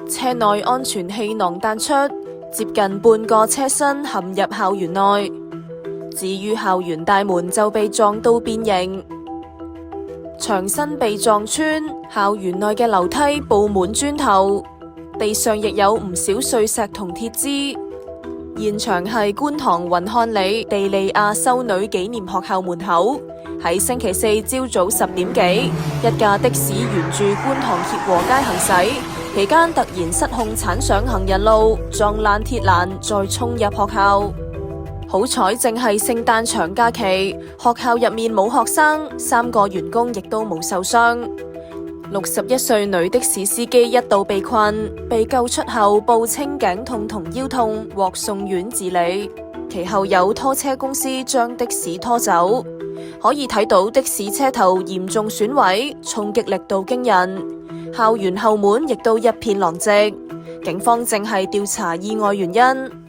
車內安全氣囊彈出，接近半個車身陷入校園內。至於校園大門就被撞到變形，牆身被撞穿，校園內嘅樓梯布滿磚頭，地上亦有唔少碎石同鐵枝。現場係觀塘雲漢里地利亞修女紀念學校門口，喺星期四朝早10點幾，一架的士沿住觀塘協和街行駛，期間突然失控鏟上行人路，撞爛鐵欄，再衝入學校。好彩正係聖誕長假期，學校入面冇學生，3個員工亦都冇受傷。61歲女的士司機一度被困，被救出後報稱頸痛同腰痛，獲送院治理。其後有拖車公司將的士拖走。可以睇到的士車頭嚴重損毀，衝擊力度驚人。校園後門亦都一片狼藉。警方正係調查意外原因。